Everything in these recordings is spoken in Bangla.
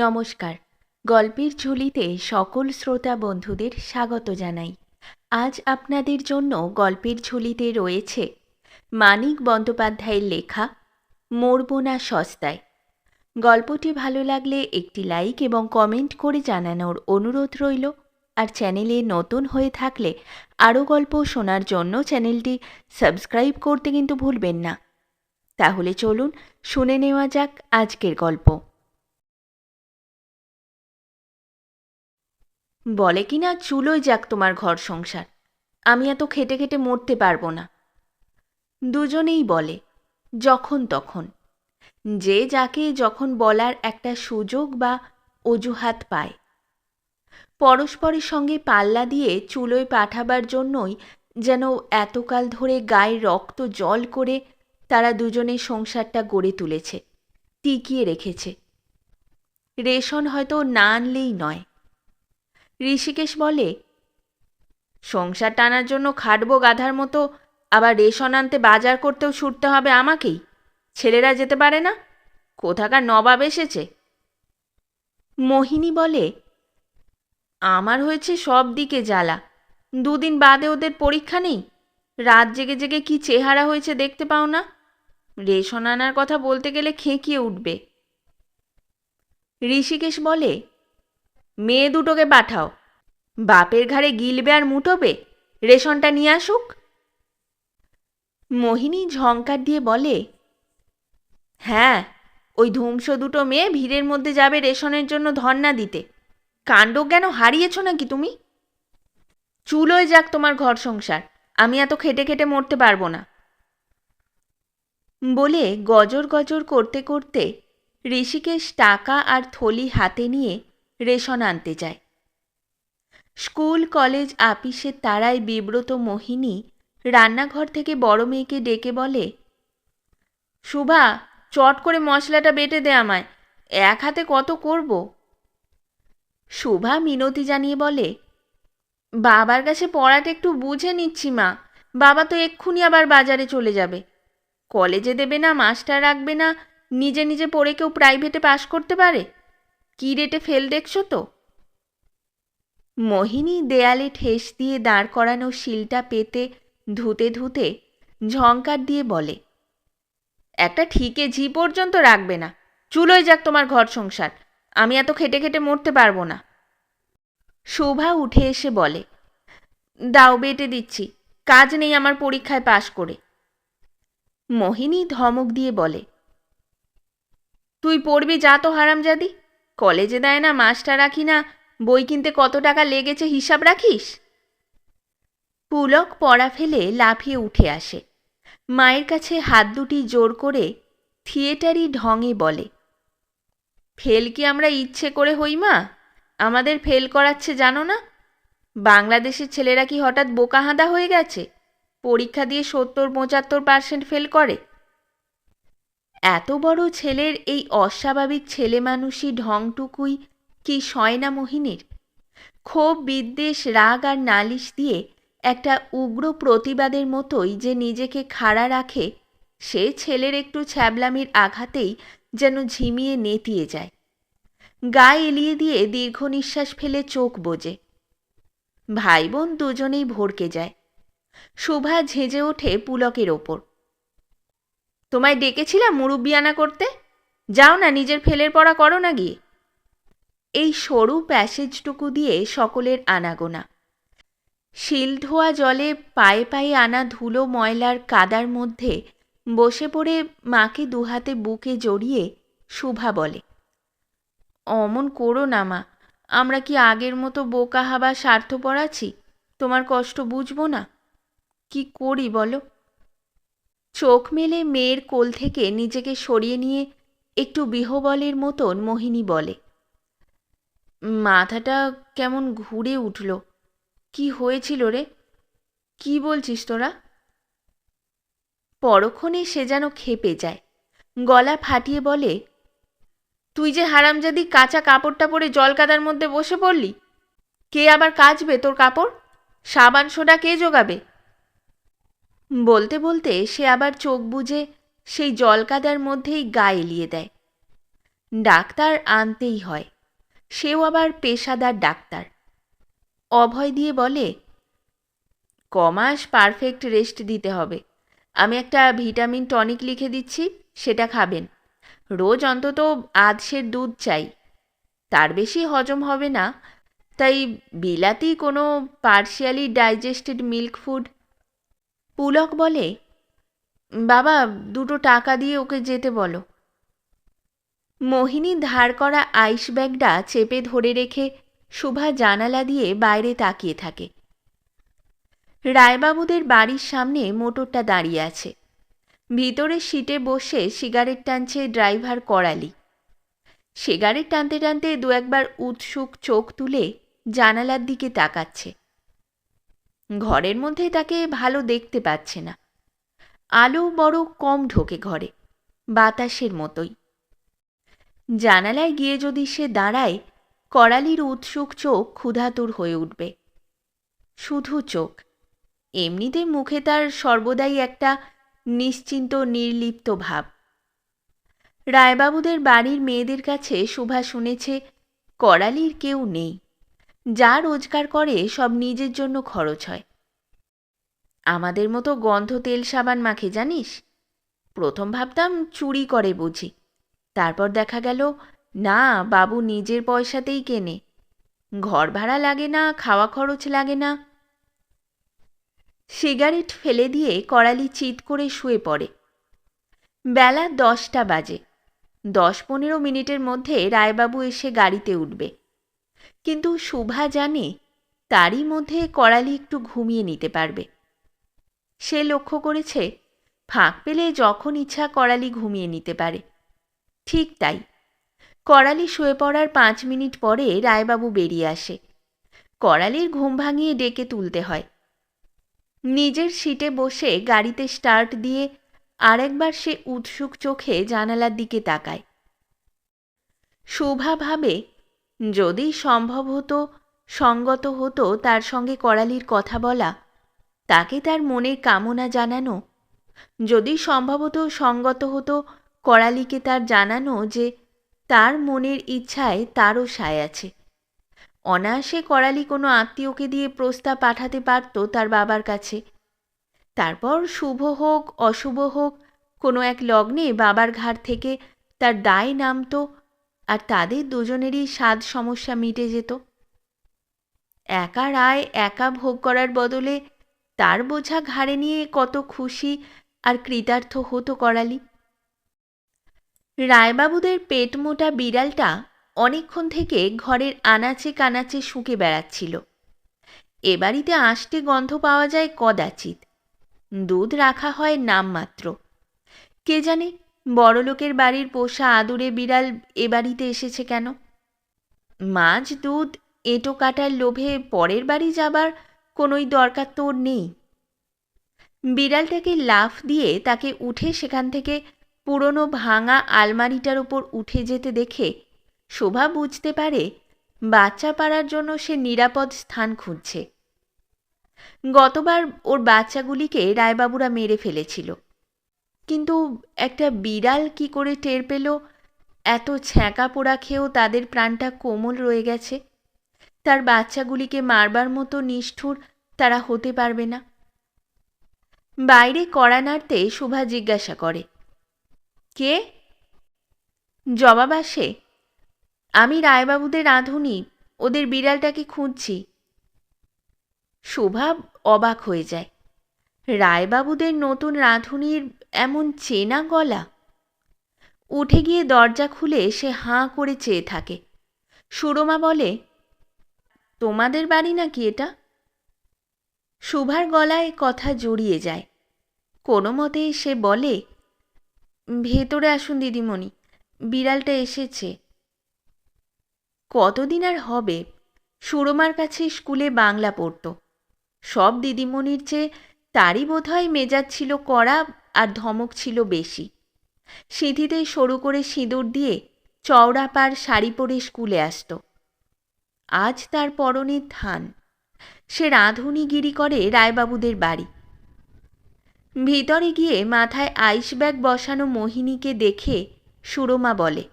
নমস্কার। গল্পের ঝুলিতে সকল শ্রোতা বন্ধুদের স্বাগত জানাই। আজ আপনাদের জন্য গল্পের ঝুলিতে রয়েছে মানিক বন্দ্যোপাধ্যায়ের লেখা মরব না সস্তায়। গল্পটি ভালো লাগলে একটি লাইক এবং কমেন্ট করে জানানোর অনুরোধ রইল। আর চ্যানেলে নতুন হয়ে থাকলে আরও গল্প শোনার জন্য চ্যানেলটি সাবস্ক্রাইব করতে কিন্তু ভুলবেন না। তাহলে চলুন শুনে নেওয়া যাক আজকের গল্প। বলে কিনা চুলোয় যাক তোমার ঘর সংসার, আমি এত খেটে খেটে মরতে পারবো না। দুজনেই বলে, যখন তখন, যে যাকে যখন বলার একটা সুযোগ বা অজুহাত পায়। পরস্পরের সঙ্গে পাল্লা দিয়ে চুলোয় পাঠাবার জন্যই যেন এতকাল ধরে গায়ে রক্ত জল করে তারা দুজনে সংসারটা গড়ে তুলেছে, টিকিয়ে রেখেছে। রেশন হয়তো না আনলেই নয়। ঋষিকেশ বলে, সংসার টানার জন্য খাটবো গাধার মতো, আবার রেশন আনতে বাজার করতেও ছুটতে হবে আমাকেই? ছেলেরা যেতে পারে না? কোথাকার নবাব এসেছে? মোহিনী বলে, আমার হয়েছে সব দিকে জ্বালা। দুদিন বাদে ওদের পরীক্ষা নেই, রাত জেগে জেগে কি চেহারা হয়েছে দেখতে পাও না? রেশন আনার কথা বলতে গেলে খেঁকিয়ে উঠবে। ঋষিকেশ বলে, মেয়ে দুটোকে পাঠাও, বাপের ঘাড়ে গিলবে আর মুটোবে, রেশনটা নিয়ে আসুক। মোহিনী ঝংকার দিয়ে বলে, হ্যাঁ, ওই ধ্বংস দুটো মেয়ে ভিড়ের মধ্যে যাবে রেশনের জন্য ধর্ণা দিতে। কাণ্ডজ্ঞান হারিয়েছ নাকি তুমি? চুলোয় যাক তোমার ঘর সংসার, আমি এত খেটে খেটে মরতে পারবো না। বলে গজর গজর করতে করতে ঋষিকেশ টাকা আর থলি হাতে নিয়ে রেশন আনতে যায়। স্কুল কলেজ আপিসের তারায় বিব্রত মোহিনী রান্নাঘর থেকে বড় মেয়েকে ডেকে বলে, শুভা, চট করে মশলাটা বেটে দে আমায়, এক হাতে কত করব। শুভা মিনতি জানিয়ে বলে, বাবার কাছে পড়াটা একটু বুঝে নিচ্ছি মা, বাবা তো এক্ষুনি আবার বাজারে চলে যাবে। কলেজে দেবে না, মাস্টার রাখবে না, নিজে নিজে পড়ে কেউ প্রাইভেটে পাশ করতে পারে? কী রেটে ফেল দেখছো তো। মোহিনী দেয়ালে ঠেস দিয়ে দাঁড় করানো শিলটা পেতে ধুতে ধুতে ঝংকার দিয়ে বলে, একটা ঠিকে ঝি পর্যন্ত রাখবে না, চুলোয় যাক তোমার ঘর সংসার, আমি এত খেটে খেটে মরতে পারবো না। শোভা উঠে এসে বলে, দাও বেটে দিচ্ছি, কাজ নেই আমার পরীক্ষায় পাশ করে। মোহিনী ধমক দিয়ে বলে, তুই পড়বি যা তো হারামজাদি, কলেজে দেয় না, মাস্টার রাখি না, বই কিনতে কত টাকা লেগেছে হিসাব রাখিস? পুলক পড়া ফেলে লাফিয়ে উঠে আসে, মায়ের কাছে হাত দুটি জোর করে থিয়েটারি ঢঙে বলে, ফেল কি আমরা ইচ্ছে করে হই মা? আমাদের ফেল করাচ্ছে জানো না? বাংলাদেশের ছেলেরা কি হঠাৎ বোকাহাঁদা হয়ে গেছে? পরীক্ষা দিয়ে 70-75% ফেল করে। এত বড় ছেলের এই অস্বাভাবিক ছেলে মানুষই ঢংটুকুই কি সয় না মোহিনীর? ক্ষোভ, বিদ্বেষ, রাগ আর নালিশ দিয়ে একটা উগ্র প্রতিবাদের মতোই যে নিজেকে খাড়া রাখে, সে ছেলের একটু ছ্যাবলামির আঘাতেই যেন ঝিমিয়ে নেতিয়ে যায়। গায়ে এলিয়ে দিয়ে দীর্ঘ নিঃশ্বাস ফেলে চোখ বোজে। ভাই বোন দুজনেই ভড়কে যায়। শোভা ঝেঁজে ওঠে পুলকের ওপর, তোমায় ডেকেছিলাম মুরব্বিয়ানা করতে, যাও না নিজের ফেলের পড়া করো না গিয়ে। এই সরু প্যাসেজটুকু দিয়ে সকলের আনাগোনা। শিল ধোয়া জলে পায়ে পায়ে আনা ধুলো ময়লার কাদার মধ্যে বসে পড়ে মাকে দুহাতে বুকে জড়িয়ে শুভা বলে, অমন করো না মা, আমরা কি আগের মতো বোকা হাবা স্বার্থপর আছি? তোমার কষ্ট বুঝবো না? কি করি বলো? চোখ মেলে মেয়ের কোল থেকে নিজেকে সরিয়ে নিয়ে একটু বিহবলের মতন মোহিনী বলে, মাথাটা কেমন ঘুরে উঠল। কি হয়েছিল রে? কি বলছিস তোরা? পরক্ষণে সে যেন ক্ষেপে যায়, গলা ফাটিয়ে বলে, তুই যে হারামজাদি কাঁচা কাপড়টা পরে জলকাদার মধ্যে বসে পড়লি, কে আবার কাচবে তোর কাপড়? সাবান সোডা কে জোগাবে? বলতে বলতে সে আবার চোখ বুজে সেই জলকাদার মধ্যেই গা এলিয়ে দেয়। ডাক্তার আনতেই হয়। সেও আবার পেশাদার ডাক্তার। অভয় দিয়ে বলে, কমাস পারফেক্ট রেস্ট দিতে হবে। আমি একটা ভিটামিন টনিক লিখে দিচ্ছি, সেটা খাবেন। রোজ অন্তত আধশের দুধ চাই, তার বেশি হজম হবে না। তাই বিলাতি কোনো partially digested milk food. Pulak বলে, বাবা 2 টাকা দিয়ে ওকে যেতে বলো। মোহিনী ধার করা আইস ব্যাগটা চেপে ধরে রেখে শুভা জানালা দিয়ে বাইরে তাকিয়ে থাকে। রায়বাবুদের বাড়ির সামনে মোটরটা দাঁড়িয়ে আছে। ভিতরে সিটে বসে সিগারেট টানছে ড্রাইভার করালি। সিগারেট টানতে টানতে 2-1বার উৎসুক চোখ তুলে জানালার দিকে তাকাচ্ছে। ঘরের মধ্যে তাকে ভালো দেখতে পাচ্ছে না। আলো বড় কম ঢোকে ঘরে, বাতাসের মতোই। জানালায় গিয়ে যদি সে দাঁড়ায়, করালির উৎসুক চোখ ক্ষুধাতুর হয়ে উঠবে। শুধু চোখ, এমনিতে মুখে তার সর্বদাই একটা নিশ্চিন্ত নির্লিপ্ত ভাব। রায়বাবুদের বাড়ির মেয়েদের কাছে শুভা শুনেছে করালির কেউ নেই, যা রোজগার করে সব নিজের জন্য খরচ হয়। আমাদের মতো গন্ধ তেল সাবান মাখে জানিস। প্রথম ভাবতাম চুরি করে বুঝি, তারপর দেখা গেল না, বাবু নিজের পয়সাতেই কেনে। ঘর ভাড়া লাগে না, খাওয়া খরচ লাগে না। সিগারেট ফেলে দিয়ে করালি চিৎ করে শুয়ে পড়ে। বেলা 10টা বাজে। 10-15 মিনিটের মধ্যে রায়বাবু এসে গাড়িতে উঠবে। কিন্তু শুভা জানে তারই মধ্যে করালি একটু ঘুমিয়ে নিতে পারবে। সে লক্ষ্য করেছে ফাঁক পেলে যখন ইচ্ছা করালি ঘুমিয়ে নিতে পারে। ঠিক তাই, করালি শুয়ে পড়ার 5 মিনিট পরে রায়বাবু বেরিয়ে আসে। করালির ঘুম ভাঙিয়ে ডেকে তুলতে হয়। নিজের সিটে বসে গাড়িতে স্টার্ট দিয়ে আরেকবার সে উৎসুক চোখে জানালার দিকে তাকায়। শুভা ভাবে, যদি সম্ভব হতো, সঙ্গত হতো তার সঙ্গে করালির কথা বলা, তাকে তার মনের কামনা জানানো। যদি সম্ভবত সঙ্গত হতো করালিকে তার জানানো যে তার মনের ইচ্ছায় তারও সায় আছে। অনায়াসে করালি কোনো আত্মীয়কে দিয়ে প্রস্তাব পাঠাতে পারত তার বাবার কাছে। তারপর শুভ হোক অশুভ হোক, কোনো এক লগ্নে বাবার ঘাড় থেকে তার দায় নামত, আর তাদের দুজনেরই স্বাদ সমস্যা মিটে যেত। একা রায় একা ভোগ করার বদলে তার বোঝা ঘাড়ে নিয়ে কত খুশি আর কৃতার্থ হতো করালি। রায়বাবুদের পেট মোটা বিড়ালটা অনেকক্ষণ থেকে ঘরের আনাচে কানাচে শুঁকে বেড়াচ্ছিল। এ বাড়িতে আষ্টে গন্ধ পাওয়া যায় কদাচিৎ, দুধ রাখা হয় নামমাত্র। কে জানে বড়লোকের বাড়ির পোষা আদুরে বিড়াল এ বাড়িতে এসেছে কেন। মাছ দুধ এঁটো কাটার লোভে পরের বাড়ি যাবার কোনোই দরকার তোর নেই। বিড়ালটাকে লাফ দিয়ে তাকে উঠে সেখান থেকে পুরনো ভাঙা আলমারিটার উপর উঠে যেতে দেখে শোভা বুঝতে পারে বাচ্চা পাড়ার জন্য সে নিরাপদ স্থান খুঁজছে। গতবার ওর বাচ্চাগুলিকে রায়বাবুরা মেরে ফেলেছিল, কিন্তু একটা বিড়াল কি করে টের পেল এত ছ্যাঁকা পোড়া খেয়েও তাদের প্রাণটা কোমল রয়ে গেছে, তার বাচ্চাগুলিকে মারবার মতো নিষ্ঠুর তারা হতে পারবে না। বাইরে কড়া নাড়তে শোভা জিজ্ঞাসা করে, কে? জবাব আসে, আমি রায়বাবুদের রাঁধুনি, ওদের বিড়ালটাকে খুঁজছি। শোভা অবাক হয়ে যায়। রায়বাবুদের নতুন রাঁধুনির এমন চেনা গলা। উঠে গিয়ে দরজা খুলে সে হাঁ করে চেয়ে থাকে। সুরমা বলে, তোমাদের বাড়ি নাকি এটা? শুভার গলায় কথা জড়িয়ে যায়। কোনো মতে সে বলে, ভেতরে আসুন দিদিমণি, বিড়ালটা এসেছে। কতদিন আর হবে? সুরমার কাছে স্কুলে বাংলা পড়ত। সব দিদিমণির চেয়ে তারই বোধহয় মেজাজ ছিল কড়া আর ধমক ছিল বেশি। সিঁথিতে সরু করে সিঁদুর দিয়ে চওড়া পাড় শাড়ি পরে স্কুলে আসত। আজ তার পরনে থান। সে রাঁধুনিগিরি করে রায়বাবুদের বাড়ি। ভিতরে গিয়ে মাথায় আইস ব্যাগ বসানো মোহিনীকে দেখে সুরমা বলে,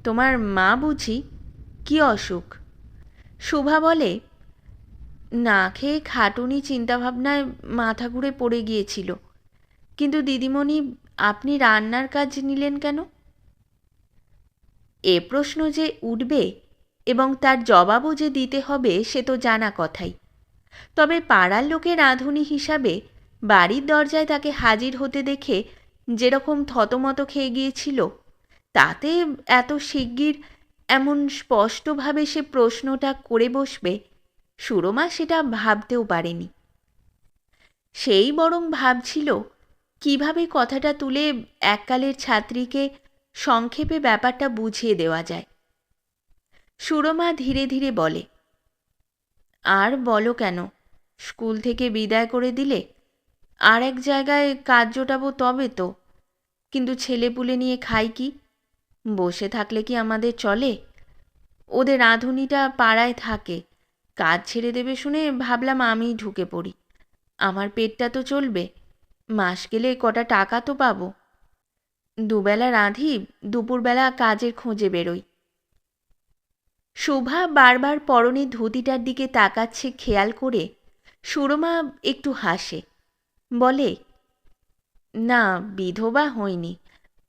তোমার মা বুঝি? কি অসুখ? শুভা বলে, না খেয়ে খাটুনি চিন্তাভাবনায় মাথা ঘুরে পড়ে গিয়েছিল। কিন্তু দিদিমণি, আপনি রান্নার কাজ নিলেন কেন? এ প্রশ্ন যে উঠবে এবং তার জবাবও যে দিতে হবে সে তো জানা কথাই। তবে পাড়ার লোকের রাঁধুনি হিসাবে বাড়ির দরজায় তাকে হাজির হতে দেখে যেরকম থতমত খেয়ে গিয়েছিল, তাতে এত শিগগির এমন স্পষ্টভাবে সে প্রশ্নটা করে বসবে সুরমা সেটা ভাবতেও পারেনি। সেই বরং ভাবছিল কিভাবে কথাটা তুলে এককালের ছাত্রীকে সংক্ষেপে ব্যাপারটা বুঝিয়ে দেওয়া যায়। সুরমা ধীরে ধীরে বলে, আর বলো কেন, স্কুল থেকে বিদায় করে দিলে আর এক জায়গায় কাজ জোটাবো তবে তো। কিন্তু ছেলেপুলে নিয়ে খাই কি? বসে থাকলে কি আমাদের চলে? ওদের রাঁধুনিটা পাড়ায় থাকে, কাজ ছেড়ে দেবে শুনে ভাবলাম আমিই ঢুকে পড়ি। আমার পেটটা তো চলবে, মাস গেলে কটা টাকা তো পাবো। দুবেলা রাঁধি, দুপুরবেলা কাজের খোঁজে বেরোই। শোভা বারবার পরনে ধুতিটার দিকে তাকাচ্ছে খেয়াল করে সুরমা একটু হাসে, বলে, না, বিধবা হয়নি,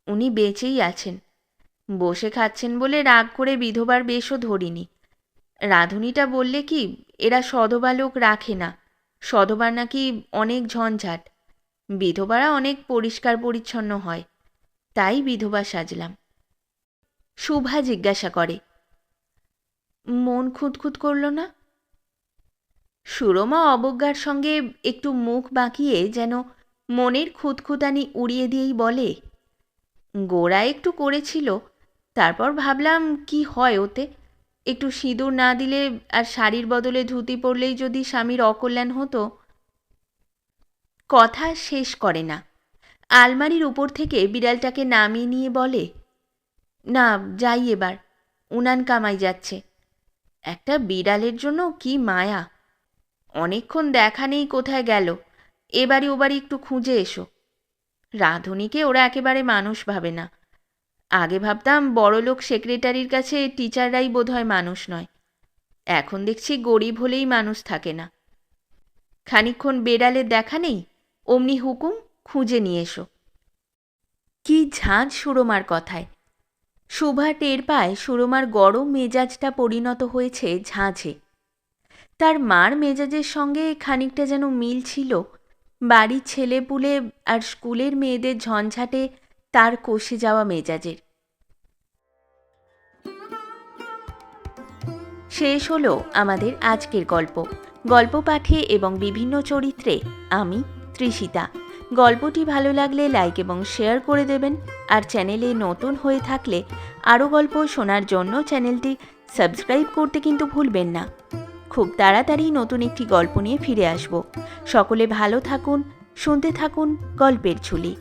উনি বেঁচেই আছেন। বসে খাচ্ছেন বলে রাগ করে বিধবার বেশও ধরিনি। রাঁধুনিটা বললে কি, এরা সধবা লোক রাখে না, সধবার নাকি অনেক ঝঞ্ঝাট, বিধবারা অনেক পরিষ্কার পরিচ্ছন্ন হয়, তাই বিধবা সাজলাম। শুভা জিজ্ঞাসা করে, মন খুঁতখুত করল না? সুরমা অবজ্ঞার সঙ্গে একটু মুখ বাঁকিয়ে যেন মনের খুঁতখুতানি উড়িয়ে দিয়েই বলে, গোড়া একটু করেছিল, তারপর ভাবলাম কি হয় ওতে, একটু সিঁদুর না দিলে আর শাড়ির বদলে ধুতি পরলেই যদি স্বামীর অকল্যাণ হতো। কথা শেষ করে না, আলমারির উপর থেকে বিড়ালটাকে নামিয়ে নিয়ে বলে, না, যাই এবার, উনান কামাই যাচ্ছে। একটা বিড়ালের জন্য কি মায়া! অনেকক্ষণ দেখা নেই কোথায় গেল, এবারে ওবারে একটু খুঁজে এসো। রাঁধুনিকে ওরা একেবারে মানুষ ভাবে না। আগে ভাবতাম বড়লোক সেক্রেটারির কাছে টিচাররাই বোধহয় মানুষ নয়, এখন দেখছি গরিব হলেই মানুষ থাকে না। খানিকক্ষণ বেড়ালের দেখা নেই, অমনি হুকুম, খুঁজে নিয়ে এসো। কি ঝাঁঝ সুরমার কথায়! শোভা টের পায় সুরমার গরম মেজাজটা পরিণত হয়েছে ঝাঁঝে। তার মার মেজাজের সঙ্গে খানিকটা যেন মিল ছিল বাড়ির ছেলেপুলে আর স্কুলের মেয়েদের ঝঞ্ঝাটে তার কষে যাওয়া মেজাজের। শেষ হলো আমাদের আজকের গল্প। গল্প পাঠে এবং বিভিন্ন চরিত্রে আমি তৃষিতা। গল্পটি ভালো লাগলে লাইক এবং শেয়ার করে দেবেন, আর চ্যানেলে নতুন হয়ে থাকলে আরও গল্প শোনার জন্য চ্যানেলটি সাবস্ক্রাইব করতে কিন্তু ভুলবেন না। খুব তাড়াতাড়ি নতুন একটি গল্প নিয়ে ফিরে আসব। সকলে ভালো থাকুন, শুনতে থাকুন গল্পের ঝুলি।